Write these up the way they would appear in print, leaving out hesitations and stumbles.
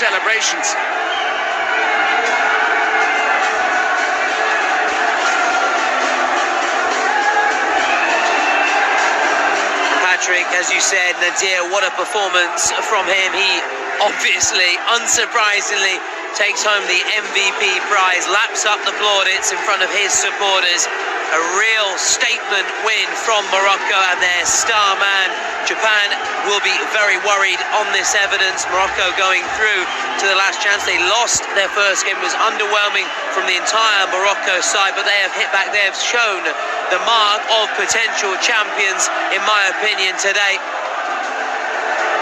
celebrations. Patrick, as you said, Nadir, what a performance from him. He obviously, unsurprisingly, takes home the MVP prize, laps up the plaudits in front of his supporters. A real statement win from Morocco and their star man. Japan will be very worried on this evidence. Morocco going through to the last chance. They lost their first game. It was underwhelming from the entire Morocco side, but they have hit back. They have shown the mark of potential champions, in my opinion, today.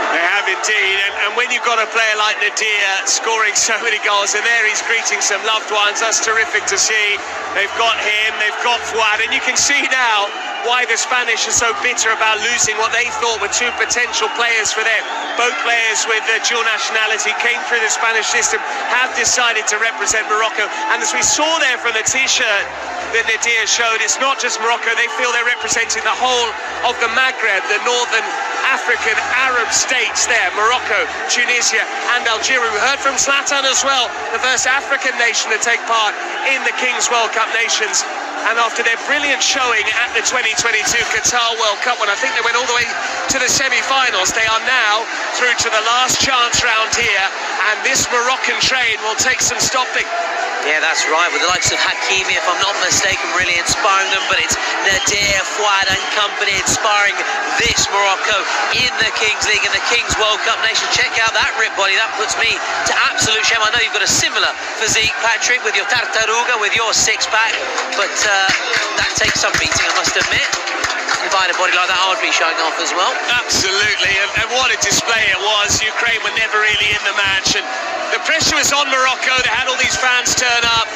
They have indeed, and when you've got a player like Nadir scoring so many goals, and there he's greeting some loved ones, that's terrific to see. They've got him, they've got Fuad, and you can see now why the Spanish are so bitter about losing what they thought were two potential players for them. Both players with dual nationality came through the Spanish system, have decided to represent Morocco, and as we saw there from the t-shirt that Nadir showed, it's not just Morocco, they feel they're representing the whole of the Maghreb, the northern African Arab states there, Morocco, Tunisia and Algeria. We heard from Zlatan as well, the first African nation to take part in the King's World Cup Nations. And after their brilliant showing at the 2022 Qatar World Cup, when I think they went all the way to the semi-finals, they are now through to the last chance round here, and this Moroccan train will take some stopping. Yeah, that's right, with the likes of Hakimi, if I'm not mistaken, really inspiring them, but it's Nadir, Fuad and company inspiring this Morocco in the Kings League, in the Kings World Cup Nation. Check out that rip body, that puts me to absolute shame. I know you've got a similar physique, Patrick, with your tartaruga, with your six-pack, but that takes some beating, I must admit. If I had a body like that, I would be showing off as well. Absolutely, and what a display it was. Ukraine were never really in the match, and the pressure was on Morocco. They had all these fans turn up,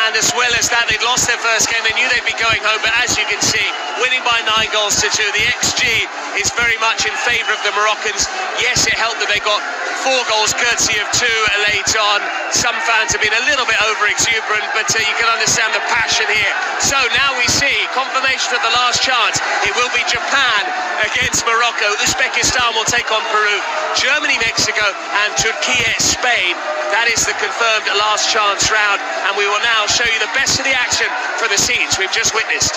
and as well as that, they'd lost their first game. They knew they'd be going home, but as you can see, winning by 9 goals to 2. The XG is very much in favour of the Moroccans. Yes, it helped that they got 4 goals courtesy of 2 late on. Some fans have been a little bit over-exuberant, but you can understand the passion here. So now we see confirmation of the last chance. It will be Japan against Morocco. Uzbekistan will take on Peru. Germany, Mexico and Turkey, Spain. That is the confirmed last chance round, and we will now show you the best of the action from the scenes we've just witnessed.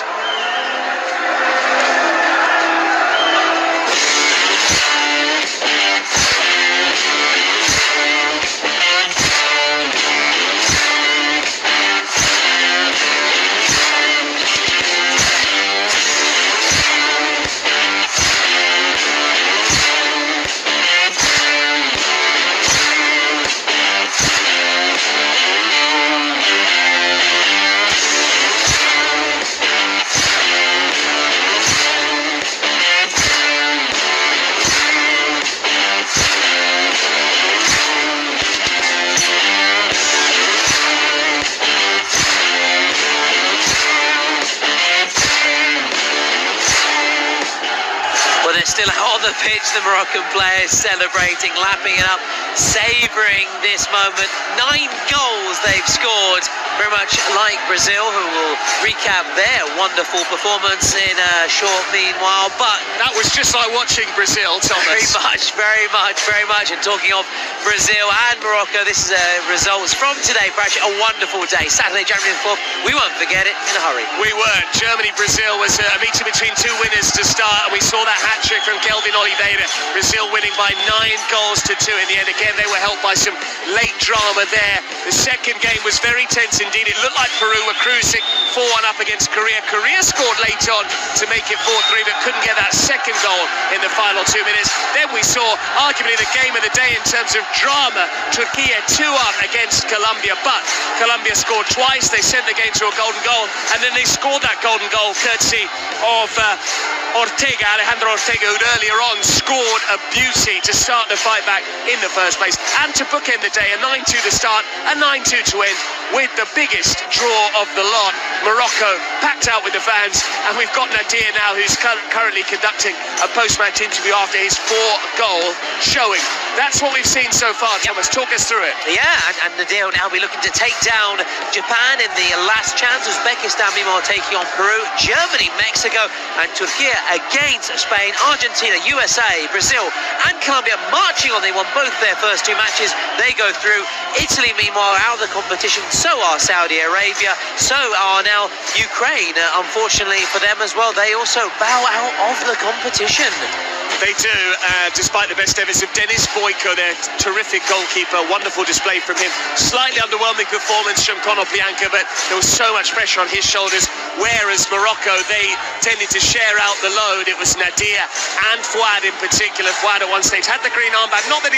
Still out on the pitch, the Moroccan players celebrating, lapping it up, savouring this moment. 9 goals they've scored, very much like Brazil, who will recap their wonderful performance in a short meanwhile. But that was just like watching Brazil, Thomas. Very much. And talking of Brazil and Morocco, this is results from today. Perhaps a wonderful day, Saturday, January 4th. We won't forget it in a hurry. We weren't. Germany-Brazil was a meeting between 2 winners to start, and we saw that hat-trick from Kelvin Oliveira. Brazil winning by 9 goals to 2 in the end. Again, they were helped by some late drama there. The second game was very tense indeed. It looked like Peru were cruising 4-1 up against Korea. Korea scored late on to make it 4-3, but couldn't get that second goal in the final 2 minutes. Then we saw arguably the game of the day in terms of drama. Turkey 2-up against Colombia, but Colombia scored twice. They sent the game to a golden goal, and then they scored that golden goal courtesy of Alejandro Ortega, who'd earlier on scored a beauty to start the fight back in the first place, and to bookend the day, a 9-2 to start, a 9-2 to end, with the biggest draw of the lot. Morocco packed out with the fans, and we've got Nadir now, who's currently conducting a post-match interview after his 4-goal showing That's what we've seen so far, Thomas. Talk us through it. Yeah, and Nadir will now be looking to take down Japan in the last chance. Uzbekistan, meanwhile, taking on Peru. Germany, Mexico, and Turkey against Spain. Argentina, USA, Brazil, and Colombia marching on. They won both their first two matches. They go through. Italy, meanwhile, out of the competition. So are Saudi Arabia. So are now Ukraine. Unfortunately for them as well, they also bow out of the competition. They do, despite the best efforts of Denis Boyko, their terrific goalkeeper. Wonderful display from him. Slightly underwhelming performance from Konoplyanka, but there was so much pressure on his shoulders. Whereas Morocco, they tended to share out the load. It was Nadir and Fouad in particular. Fouad at one stage had the green armband. Not that he